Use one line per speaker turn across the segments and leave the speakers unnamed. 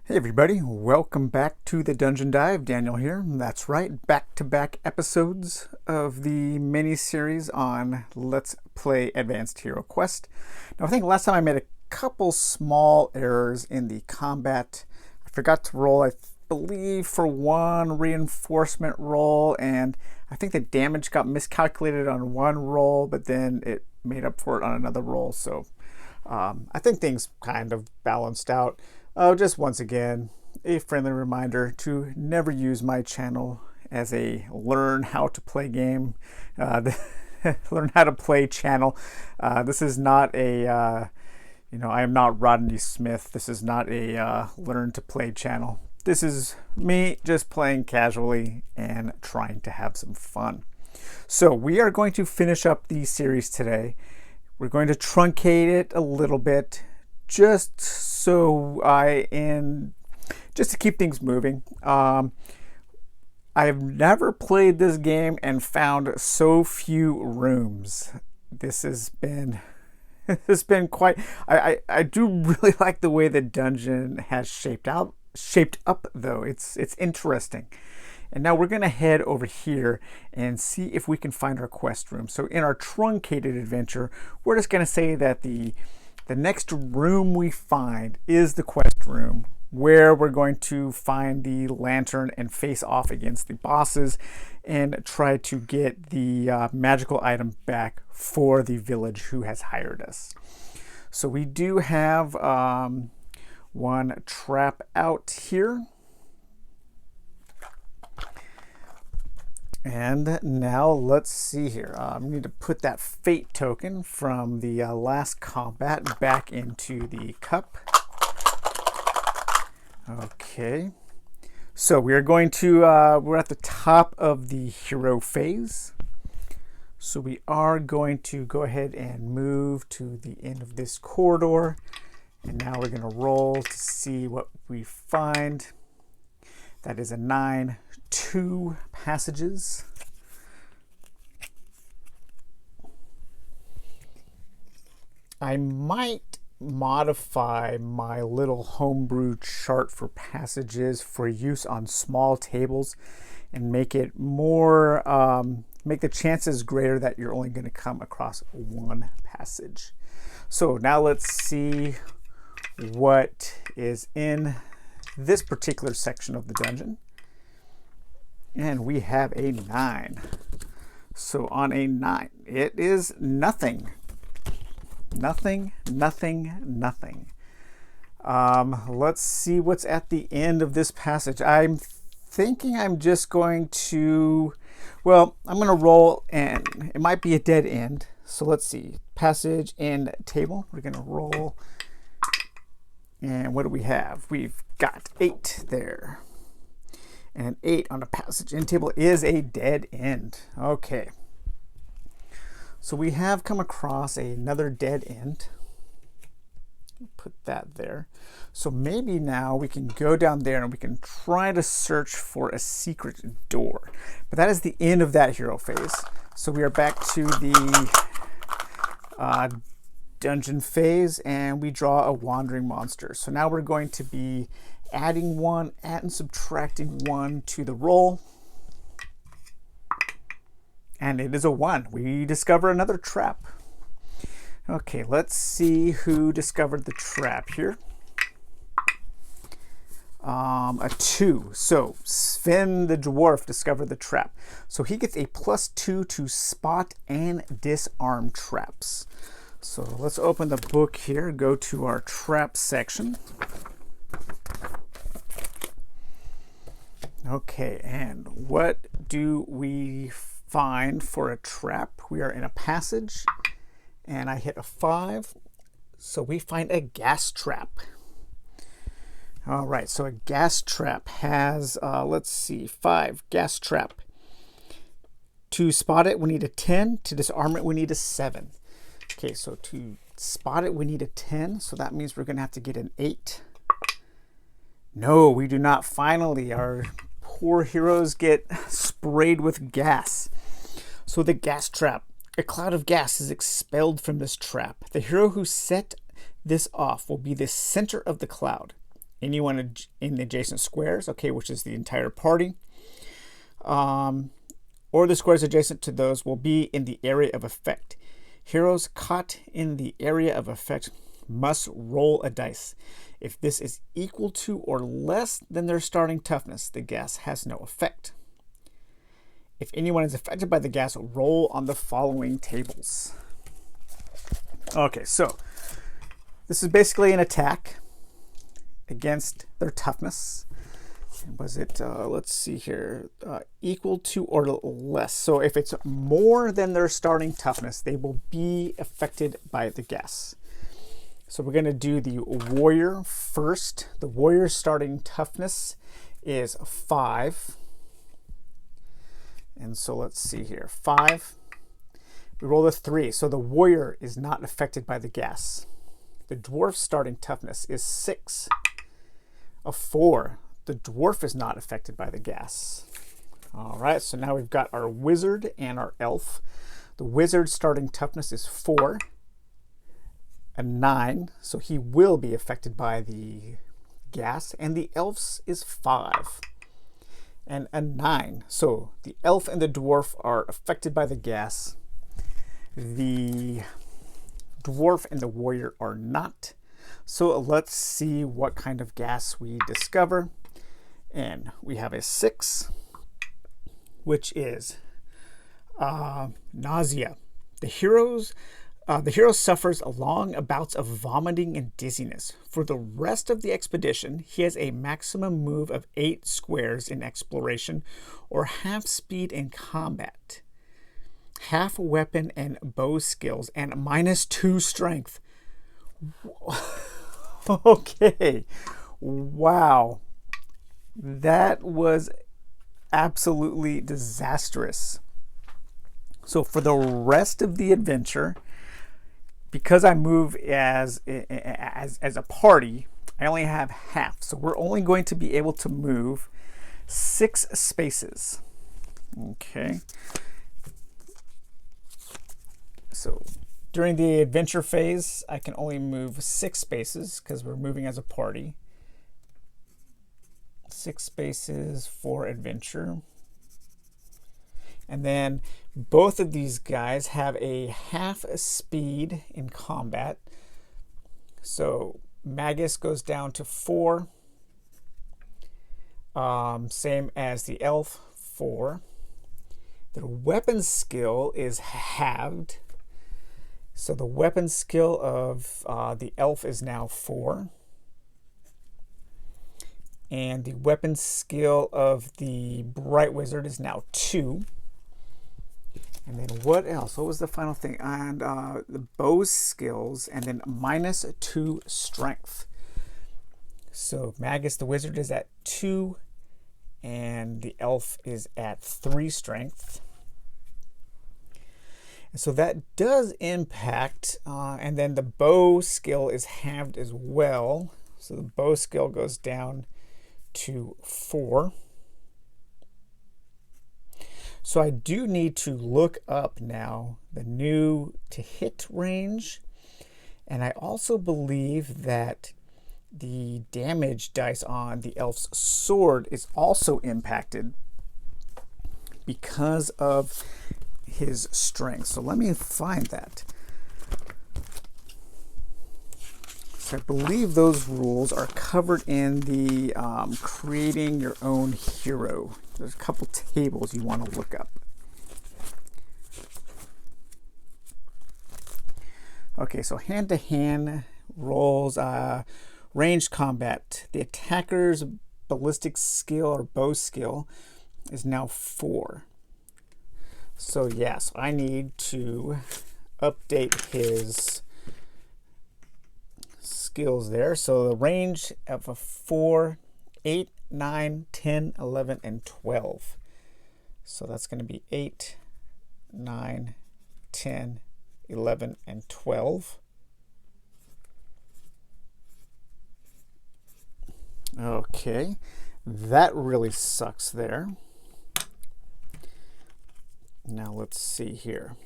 Hey everybody, welcome back to the Dungeon Dive. Daniel here. That's right, back-to-back episodes of the mini-series on Let's Play Advanced HeroQuest. Now I think last time I made a couple small errors in the combat. I forgot to roll, I believe, for one reinforcement roll, and I think the damage got miscalculated on one roll, but then it made up for it on another roll, so I think things kind of balanced out. Just once again, a friendly reminder to never use my channel as a learn how to play game, learn how to play channel. This is not a, I am not Rodney Smith. This is not a learn to play channel. This is me just playing casually and trying to have some fun. So we are going to finish up the series today. We're going to truncate it a little bit, just to keep things moving. I have never played this game and found so few rooms. This has been quite. I do really like the way the dungeon has shaped up though. It's interesting. And now we're going to head over here and see if we can find our quest room. So in our truncated adventure, we're just going to say that the next room we find is the quest room, where we're going to find the lantern and face off against the bosses and try to get the magical item back for the village who has hired us. So we do have one trap out here. And now let's see here. We need to put that fate token from the last combat back into the cup. Okay. So we are going to, we're at the top of the hero phase. So we are going to go ahead and move to the end of this corridor. And now we're going to roll to see what we find. That is a 9. 2 passages. I might modify my little homebrew chart for passages for use on small tables and make it more, make the chances greater that you're only going to come across one passage. So now let's see what is in this particular section of the dungeon. And we have a 9. So on a 9, it is nothing. Nothing. Let's see what's at the end of this passage. I'm thinking I'm just going to, well, I'm going to roll, and it might be a dead end. So let's see. Passage and table. We're going to roll. And what do we have? We've got 8 there. And an 8 on a passage end table is a dead end. Okay. So we have come across another dead end. Put that there. So maybe now we can go down there and we can try to search for a secret door. But that is the end of that hero phase. So we are back to the dungeon phase, and we draw a wandering monster. So now we're going to be adding 1 and subtracting 1 to the roll. And it is a 1. We discover another trap. Okay, let's see who discovered the trap here. A 2. So Sven the dwarf discovered the trap. So he gets a +2 to spot and disarm traps. So let's open the book here, go to our trap section. Okay, and what do we find for a trap? We are in a passage, and I hit a 5, so we find a gas trap. All right, so a gas trap has, let's see, 5 gas trap. To spot it, we need a 10. To disarm it, we need a 7. Okay, so to spot it, we need a 10, so that means we're going to have to get an 8. No, we do not. Finally, our poor heroes get sprayed with gas. So the gas trap. A cloud of gas is expelled from this trap. The hero who set this off will be the center of the cloud. anyone in the adjacent squares, okay, which is the entire party, or the squares adjacent to those will be in the area of effect. Heroes caught in the area of effect must roll a dice. If this is equal to or less than their starting toughness, the gas has no effect. If anyone is affected by the gas, roll on the following tables. Okay, so this is basically an attack against their toughness. Was it, let's see here, equal to or less? So if it's more than their starting toughness, they will be affected by the gas. So we're going to do the warrior first. The warrior's starting toughness is 5. And so let's see here, 5. We roll a 3, so the warrior is not affected by the gas. The dwarf's starting toughness is 6. A 4. The dwarf is not affected by the gas. All right, so now we've got our wizard and our elf. The wizard's starting toughness is 4. A 9, so he will be affected by the gas. And the elf's is 5. And a 9, so the elf and the dwarf are affected by the gas. The dwarf and the warrior are not. So let's see what kind of gas we discover. And we have a 6, which is nausea. The hero suffers long bouts of vomiting and dizziness. For the rest of the expedition, he has a maximum move of 8 squares in exploration, or half speed in combat, half weapon and bow skills, and -2 strength. Okay, wow. That was absolutely disastrous. So for the rest of the adventure, because I move as a party, I only have half. So we're only going to be able to move 6 spaces. Okay. So during the adventure phase, I can only move 6 spaces because we're moving as a party. 6 spaces for adventure. And then both of these guys have a half speed in combat. So Magus goes down to 4. Same as the elf, 4. Their weapon skill is halved. So the weapon skill of the elf is now 4. And the weapon skill of the bright wizard is now 2. And then what else? What was the final thing? And the bow skills, and then -2 strength. So Magus the wizard is at 2, and the elf is at 3 strength. And so that does impact, and then the bow skill is halved as well. So the bow skill goes down to 4. So I do need to look up now the new to hit range. And I also believe that the damage dice on the elf's sword is also impacted because of his strength. So let me find that. So I believe those rules are covered in the creating your own hero. There's a couple tables you want to look up. Okay, so hand-to-hand rolls, ranged combat. The attacker's ballistic skill or bow skill is now 4. So yes, I need to update his skills there. So the range of a 4, 8, 9, 10, 11, and 12. So that's going to be 8, 9, 10, 11, and 12. Okay, that really sucks there. Now let's see here.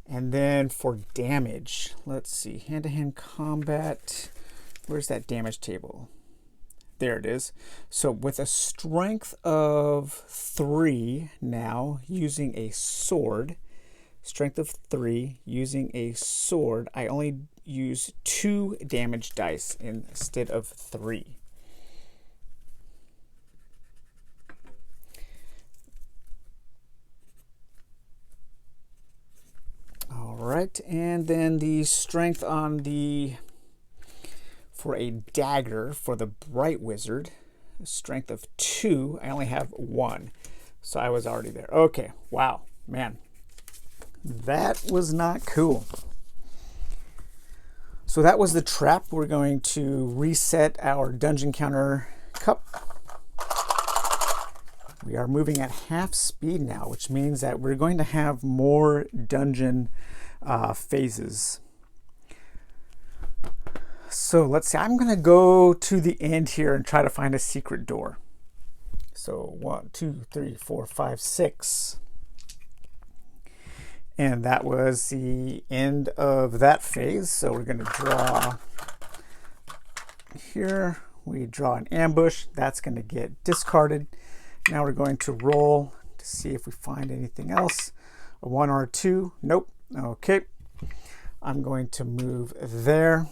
And then for damage, let's see, hand-to-hand combat. Where's that damage table? There it is. So with a strength of 3 now, using a sword, strength of 3, using a sword, I only use 2 damage dice instead of 3. All right, and then the strength on for a dagger for the Bright Wizard, strength of 2, I only have 1. So I was already there. Okay, wow, man. That was not cool. So that was the trap. We're going to reset our dungeon counter cup. We are moving at half speed now, which means that we're going to have more dungeon phases. So let's see, I'm going to go to the end here and try to find a secret door. So 1, 2, 3, 4, 5, 6. And that was the end of that phase. So we're going to draw here. We draw an ambush. That's going to get discarded. Now we're going to roll to see if we find anything else. A 1 or a 2. Nope. Okay. I'm going to move there.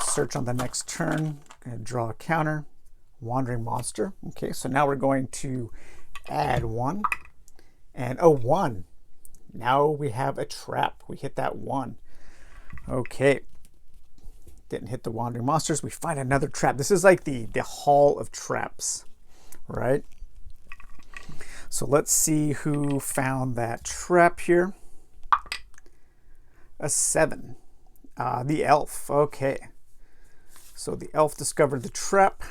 Search on the next turn. I'm going to draw a counter. Wandering monster. Okay, so now we're going to add 1. And oh, 1. Now we have a trap. We hit that 1. Okay. Didn't hit the wandering monsters. We find another trap. This is like the hall of traps, right? So let's see who found that trap here. A 7. The elf. Okay. So the elf discovered the trap.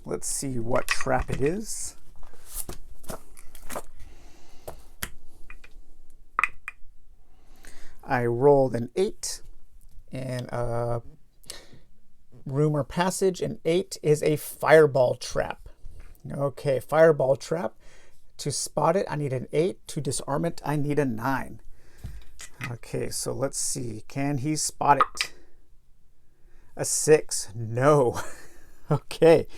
Let's see what trap it is. I rolled an 8 and a room or passage. An 8 is a fireball trap. Okay, fireball trap. To spot it, I need an 8. To disarm it, I need a 9. Okay, so let's see. Can he spot it? A 6. No. Okay,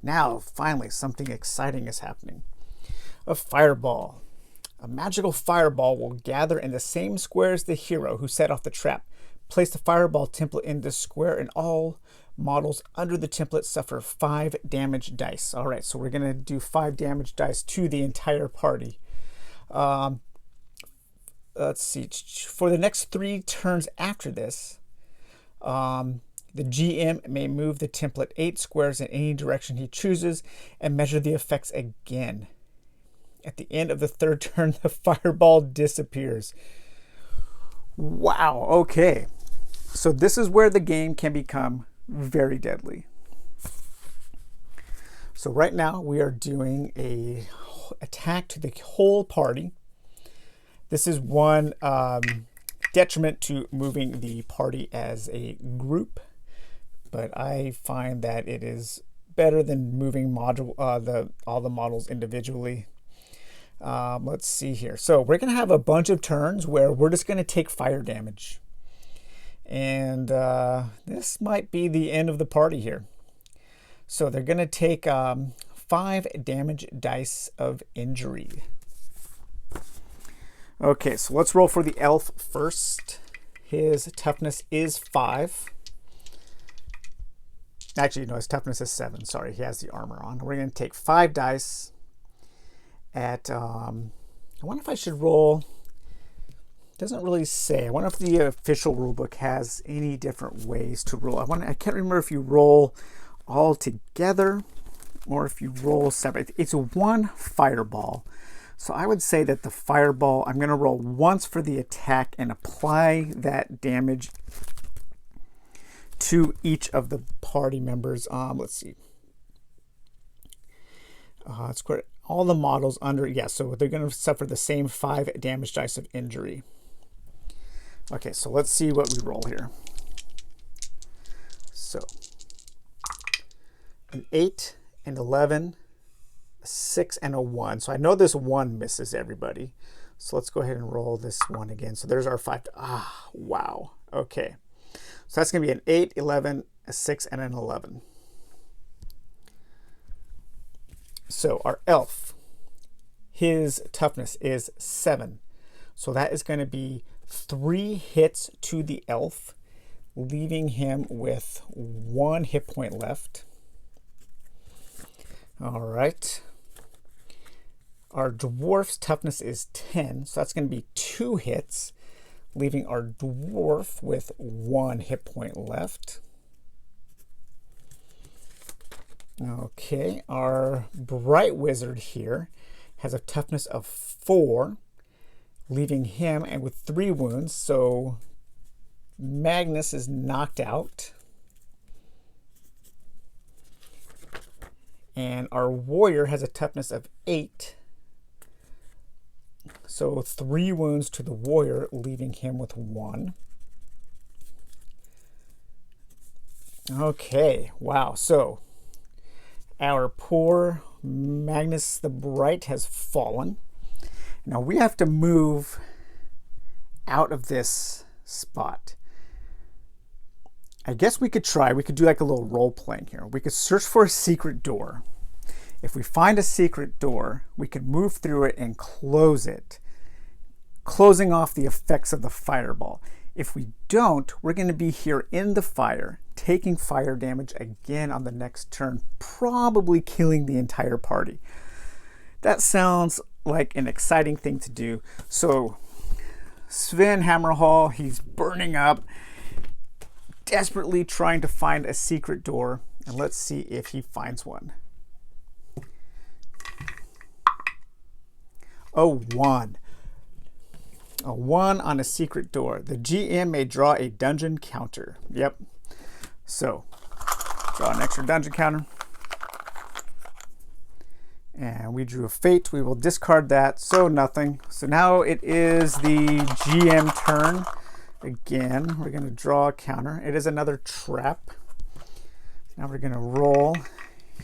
now finally something exciting is happening. A fireball. A magical fireball will gather in the same square as the hero who set off the trap. Place the fireball template in this square and all models under the template suffer 5 damage dice. All right, so we're going to do 5 damage dice to the entire party. Let's see. For the next 3 turns after this, the GM may move the template 8 squares in any direction he chooses and measure the effects again. At the end of the 3rd turn, the fireball disappears. Wow, okay. So this is where the game can become very deadly. So right now we are doing a attack to the whole party. This is one detriment to moving the party as a group, but I find that it is better than moving all the models individually. Let's see here. So we're going to have a bunch of turns where we're just going to take fire damage. And this might be the end of the party here. So they're going to take 5 damage dice of injury. Okay, so let's roll for the elf first. His toughness is 5. Actually, no, his toughness is 7. Sorry, he has the armor on. We're going to take 5 dice at, I wonder if I should roll, it doesn't really say. I wonder if the official rulebook has any different ways to roll. I can't remember if you roll all together or if you roll separate. It's 1 fireball. So I would say that the fireball, I'm going to roll once for the attack and apply that damage to each of the party members. Let's see. It's quite, all the models under, yeah, so they're going to suffer the same 5 damage dice of injury. Okay, so let's see what we roll here. So, an 8, an 11, a 6, and a 1. So I know this 1 misses everybody. So let's go ahead and roll this 1 again. So there's our 5. Wow. Okay. So that's going to be an 8, 11, a 6, and an 11. So our elf, his toughness is 7. So that is going to be 3 hits to the elf, leaving him with 1 hit point left. All right. Our dwarf's toughness is 10, so that's going to be 2 hits, leaving our dwarf with 1 hit point left. Okay, our bright wizard here has a toughness of 4, leaving him and with 3 wounds, so Magnus is knocked out. And our warrior has a toughness of 8, so 3 wounds to the warrior, leaving him with 1. Okay, wow, so our poor Magnus the Bright has fallen. Now we have to move out of this spot. I guess we could do like a little role playing here. We could search for a secret door. If we find a secret door, we can move through it and close it, closing off the effects of the fireball. If we don't, we're going to be here in the fire, taking fire damage again on the next turn, probably killing the entire party. That sounds like an exciting thing to do. So Sven Hammerhall, he's burning up, desperately trying to find a secret door, and let's see if he finds one. Oh, 1. A 1 on a secret door. The GM may draw a dungeon counter. Yep. So, draw an extra dungeon counter. And we drew a fate. We will discard that. So, nothing. So now it is the GM turn. Again, we're going to draw a counter. It is another trap. Now we're going to roll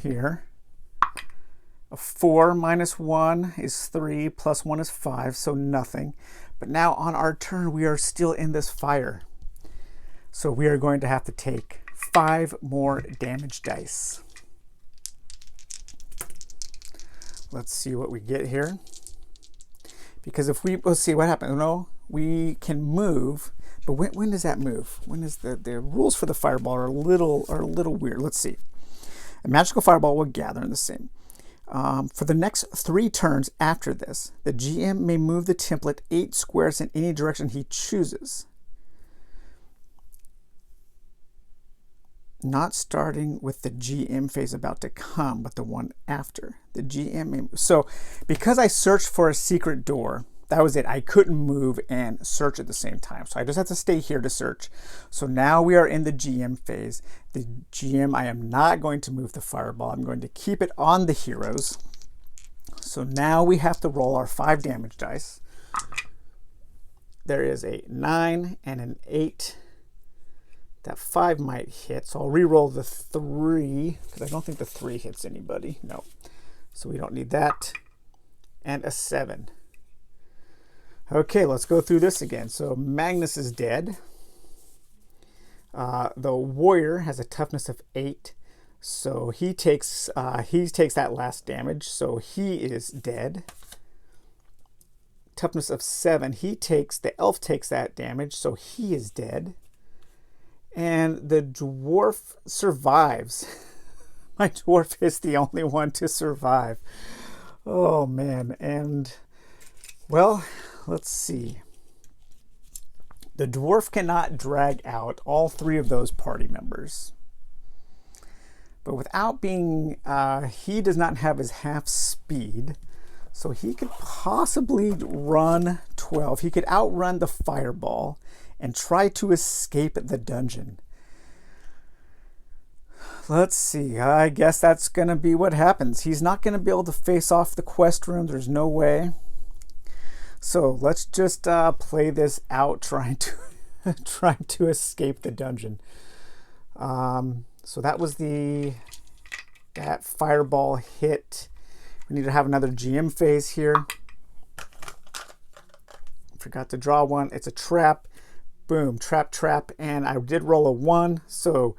here. A 4 minus 1 is 3, plus 1 is 5, so nothing. But now on our turn, we are still in this fire. So we are going to have to take 5 more damage dice. Let's see what we get here. Because if we, let's see what happens. No, we can move, but when does that move? When is the rules for the fireball are a little weird. Let's see. A magical fireball will gather in the same. For the next 3 turns after this, the GM may move the template 8 squares in any direction he chooses. Not starting with the GM phase about to come, but the one after. The GM may move. So because I searched for a secret door, that was it. I couldn't move and search at the same time. So I just have to stay here to search. So now we are in the GM phase. The GM, I am not going to move the fireball. I'm going to keep it on the heroes. So now we have to roll our 5 damage dice. There is a 9 and an 8. That 5 might hit. So I'll re-roll the 3 because I don't think the 3 hits anybody. No. So we don't need that. And a 7. Okay, let's go through this again. So Magnus is dead. The warrior has a toughness of 8, so he takes that last damage, so he is dead. Toughness of 7, the elf takes that damage, so he is dead. And the dwarf survives. My dwarf is the only one to survive. Oh man, and well, let's see. The dwarf cannot drag out all 3 of those party members. But without being, he does not have his half speed, so he could possibly run 12. He could outrun the fireball and try to escape the dungeon. Let's see, I guess that's going to be what happens. He's not going to be able to face off the quest room. There's no way. So let's just play this out, trying to escape the dungeon. So that was that fireball hit. We need to have another GM phase here. Forgot to draw one. It's a trap. Boom, trap, and I did roll a 1. So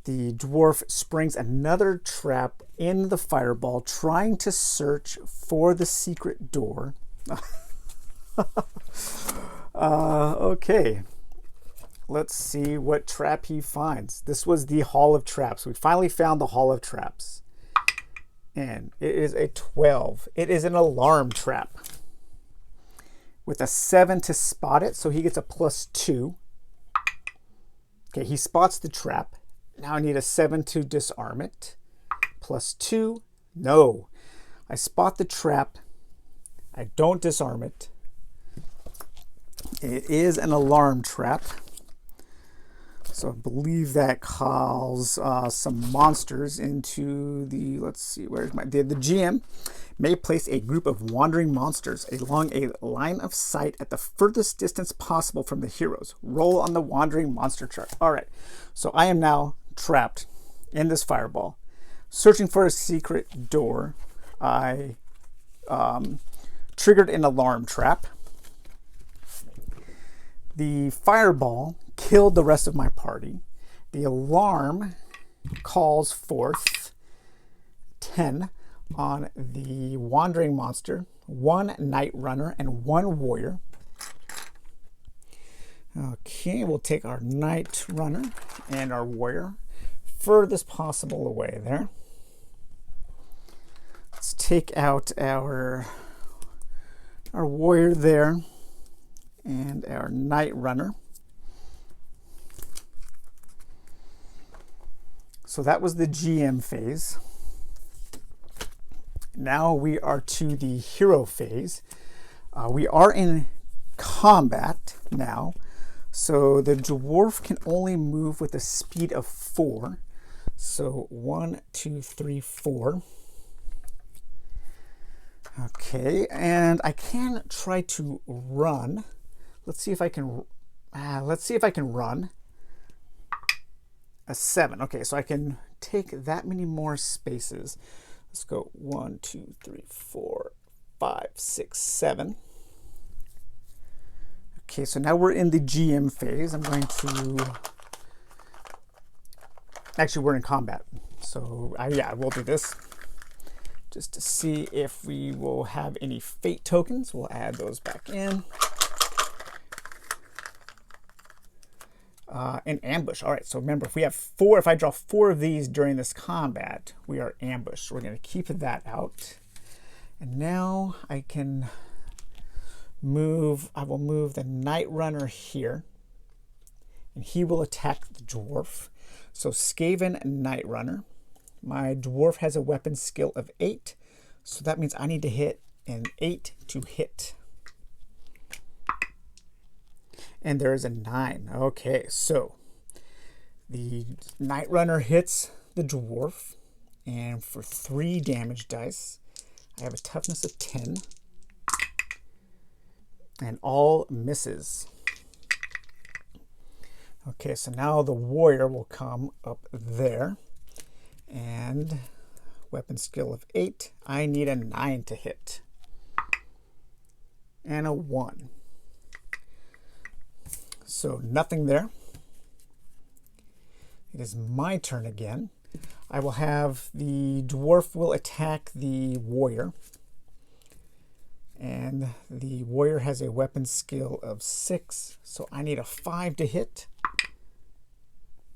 The dwarf springs another trap in the fireball, trying to search for the secret door. Okay. Let's see what trap he finds. This was the Hall of Traps. We finally found the Hall of Traps. And it is a 12. It is an alarm trap. With a 7 to spot it, so he gets a +2. Okay, he spots the trap. Now I need a 7 to disarm it. +2. No. I spot the trap. I don't disarm it. It is an alarm trap. So I believe that calls some monsters into the, let's see, where's my, the GM may place a group of wandering monsters along a line of sight at the furthest distance possible from the heroes. Roll on the wandering monster chart. All right, so I am now trapped in this fireball, searching for a secret door. I triggered an alarm trap. The fireball killed the rest of my party. The alarm calls forth 10 on the wandering monster, 1 night runner, and 1 warrior. Okay, we'll take our night runner and our warrior furthest possible away there. Let's take out our warrior there and our night runner. So that was the GM phase. Now we are to the hero phase. We are in combat now. So the dwarf can only move with a speed of 4. So 1, 2, 3, 4. Okay, and I can try to run. Let's see if I can run. A 7. Okay, so I can take that many more spaces. Let's go 1, 2, 3, 4, 5, 6, 7. Okay, so now we're in the GM phase. I'm going to... Actually, we're in combat. So, yeah, we'll do this. Just to see if we will have any fate tokens. We'll add those back in. An ambush. All right, so remember, if we have 4, if I draw 4 of these during this combat, we are ambushed. We're going to keep that out. And now I can move, I will move the Night Runner here, and he will attack the dwarf. So Skaven Night Runner. My dwarf has a weapon skill of 8, so that means I need to hit an 8 to hit. And there is a 9. Okay, so the Night Runner hits the dwarf, and for 3 damage dice, I have a toughness of 10, and all misses. Okay, so now the warrior will come up there, and weapon skill of 8. I need a 9 to hit, and a 1. So nothing there. It is my turn again. I will have the dwarf will attack the warrior. And the warrior has a weapon skill of 6. So I need a 5 to hit.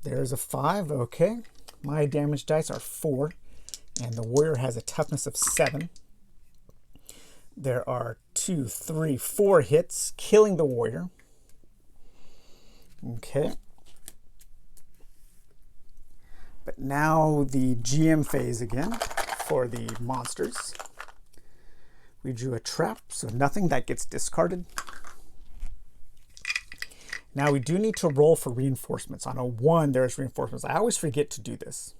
There's a 5. Okay. My damage dice are 4. And the warrior has a toughness of 7. There are 2, 3, 4 hits, killing the warrior. Okay. But now the GM phase again for the monsters. We drew a trap, so nothing that gets discarded. Now we do need to roll for reinforcements. On a 1, there's reinforcements. I always forget to do this.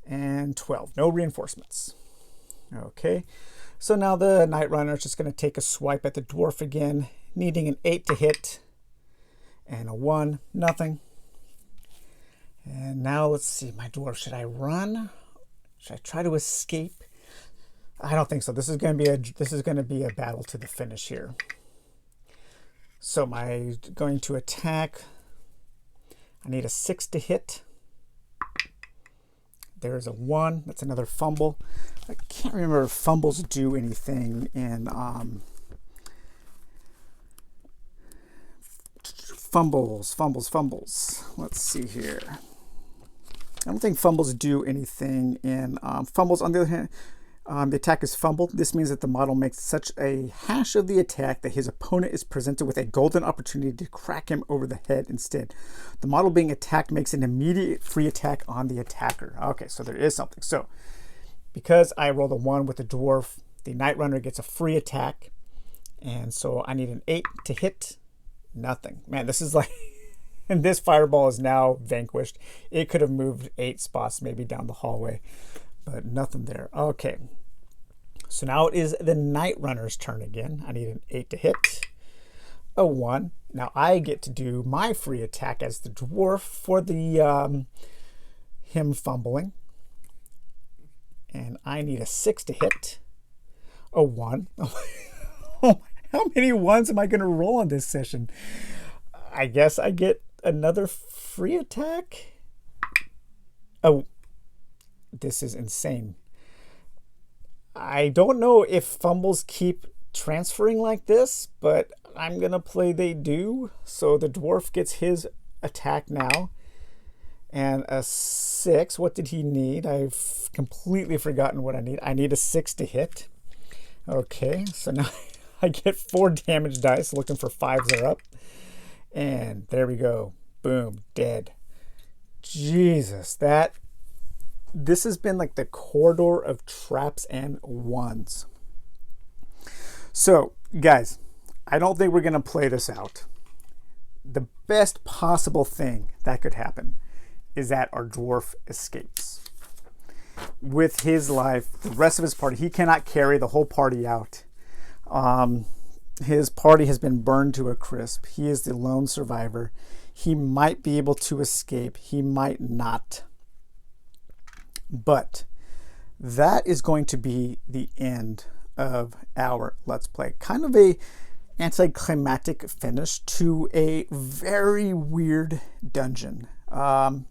And 12, no reinforcements. Okay, so now the Night Runner is just going to take a swipe at the dwarf again, needing an 8 to hit. And a 1, nothing. And now let's see, my dwarf, should I run? Should I try to escape? I don't think so. This is going to be a battle to the finish here. So my going to attack. I need a 6 to hit. There's a 1. That's another fumble. I can't remember if fumbles do anything in fumbles. Let's see here. I don't think fumbles do anything in fumbles. On the other hand, the attack is fumbled. This means that the model makes such a hash of the attack that his opponent is presented with a golden opportunity to crack him over the head instead. The model being attacked makes an immediate free attack on the attacker. Okay, so there is something. So because I rolled a 1 with the dwarf, the Night Runner gets a free attack. And so I need an 8 to hit. Nothing. Man, this is like... And this fireball is now vanquished. It could have moved 8 spots maybe down the hallway, but nothing there. Okay. So now it is the Night Runner's turn again. I need an 8 to hit. A 1. Now I get to do my free attack as the dwarf for the him fumbling. And I need a 6 to hit. A 1. Oh, how many 1s am I going to roll on this session? I guess I get another free attack. Oh, this is insane. I don't know if fumbles keep transferring like this, but I'm going to play they do. So the dwarf gets his attack now. And a 6. What did he need? I've completely forgotten what I need. I need a 6 to hit. Okay, so now I get 4 damage dice, looking for 5s are up. And there we go. Boom, dead. Jesus, this has been like the corridor of traps and 1s. So, guys, I don't think we're going to play this out. The best possible thing that could happen is that our dwarf escapes. With his life, the rest of his party, he cannot carry the whole party out. His party has been burned to a crisp. He is the lone survivor. He might be able to escape. He might not. But that is going to be the end of our Let's Play. Kind of a anticlimactic finish to a very weird dungeon. I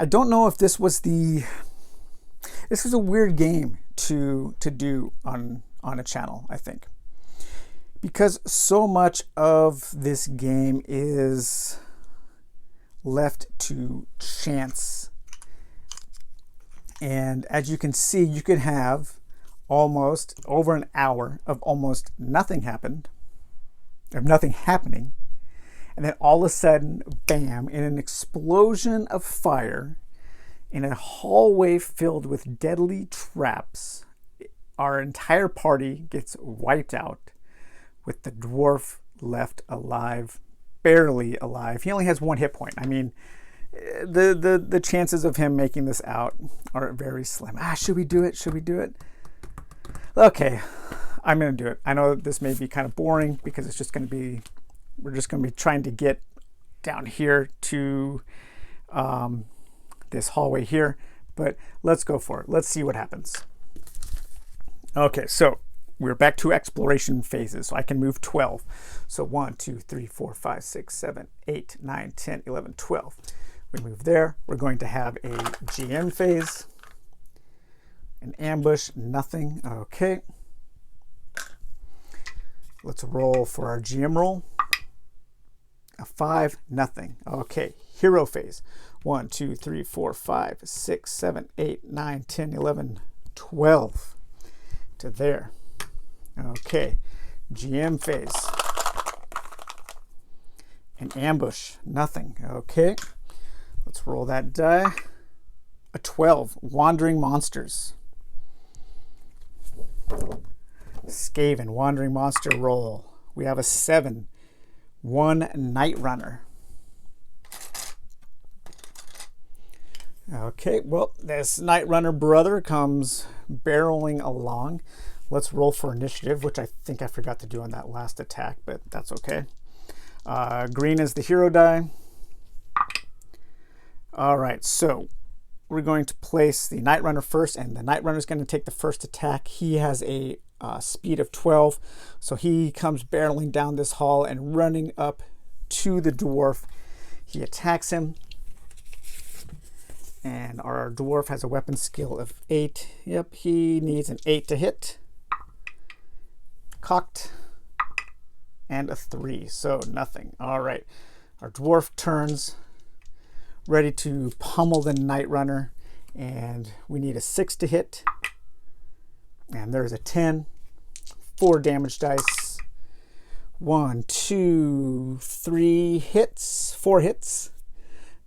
don't know if this was a weird game to do on a channel, I think. Because so much of this game is left to chance. And as you can see, you could have almost over an hour of almost nothing happening. And then all of a sudden, bam, in an explosion of fire, in a hallway filled with deadly traps, our entire party gets wiped out, with the dwarf left alive, barely alive. He only has 1 hit point. I mean, the chances of him making this out are very slim. Should we do it? Okay, I'm going to do it. I know this may be kind of boring because it's just going to be, we're just going to be trying to get down here to this hallway here, but let's go for it. Let's see what happens. Okay, so we're back to exploration phases, so I can move 12. So 1, 2, 3, 4, 5, 6, 7, 8, 9, 10, 11, 12. We move there. We're going to have a GM phase. An ambush, nothing. Okay. Let's roll for our GM roll. A 5, nothing. Okay, hero phase. 1, 2, 3, 4, 5, 6, 7, 8, 9, 10, 11, 12. To there. Okay, GM phase. An ambush, nothing. Okay, let's roll that die. A 12, wandering monsters. Skaven, wandering monster roll. We have a 7, 1 Night Runner. Okay, well, this Night Runner brother comes barreling along. Let's roll for initiative, which I think I forgot to do on that last attack, but that's okay. Green is the hero die. All right, so we're going to place the Night Runner first, and the Night Runner is going to take the first attack. He has a speed of 12, so he comes barreling down this hall and running up to the dwarf. He attacks him, And our dwarf has a weapon skill of 8. Yep, he needs an 8 to hit. Cocked. And a 3, so nothing. All right, our dwarf turns, ready to pummel the Night Runner, and we need a 6 to hit. And there's a 10. 4 damage dice. 1, 2, 3 hits. 4 hits.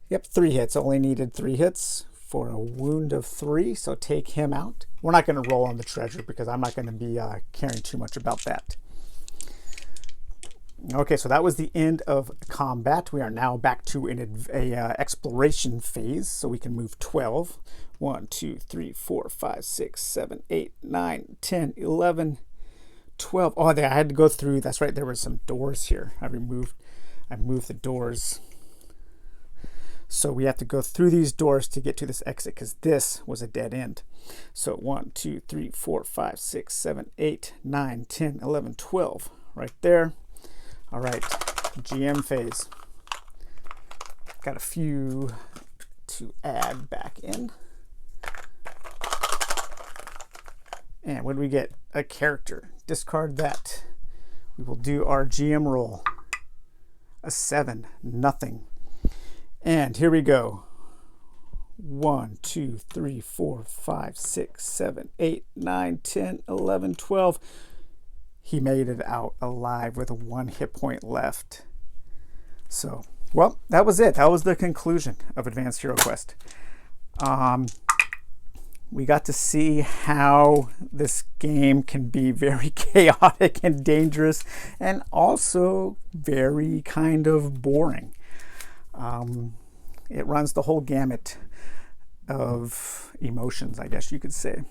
Yep, 3 hits. Only needed 3 hits for a wound of 3, so take him out. We're not going to roll on the treasure because I'm not going to be caring too much about that. Okay, so that was the end of combat. We are now back to an exploration phase, so we can move 12. 1, 2, 3, 4, 5, 6, 7, 8, 9, 10, 11, 12. Oh, I had to go through. That's right, there were some doors here. I moved the doors. So we have to go through these doors to get to this exit because this was a dead end. So 1, 2, 3, 4, 5, 6, 7, 8, 9, 10, 11, 12. Right there. All right, GM phase. Got a few to add back in. And what do we get? A character. Discard that. We will do our GM roll. A 7, nothing. And here we go. 1, 2, 3, 4, 5, 6, 7, 8, 9, 10, 11, 12. He made it out alive with 1 hit point left. So, well, that was it. That was the conclusion of Advanced HeroQuest. We got to see how this game can be very chaotic and dangerous and also very kind of boring. It runs the whole gamut of emotions, I guess you could say.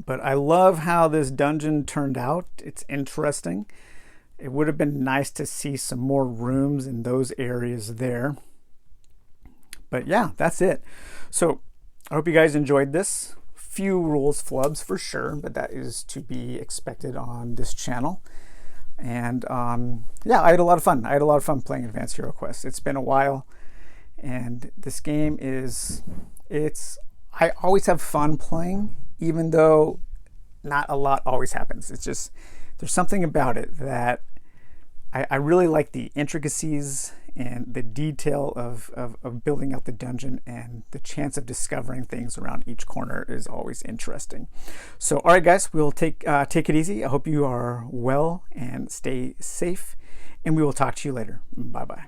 But I love how this dungeon turned out. It's interesting. It would have been nice to see some more rooms in those areas there. But yeah, that's it. So I hope you guys enjoyed this. Few rules flubs for sure, but that is to be expected on this channel. And yeah, I had a lot of fun. I had a lot of fun playing Advanced HeroQuest. It's been a while, and this game I always have fun playing, even though not a lot always happens. It's just, there's something about it that I really like the intricacies and the detail of building out the dungeon, and the chance of discovering things around each corner is always interesting. So, all right, guys, we'll take it easy. I hope you are well and stay safe, and we will talk to you later. Bye-bye.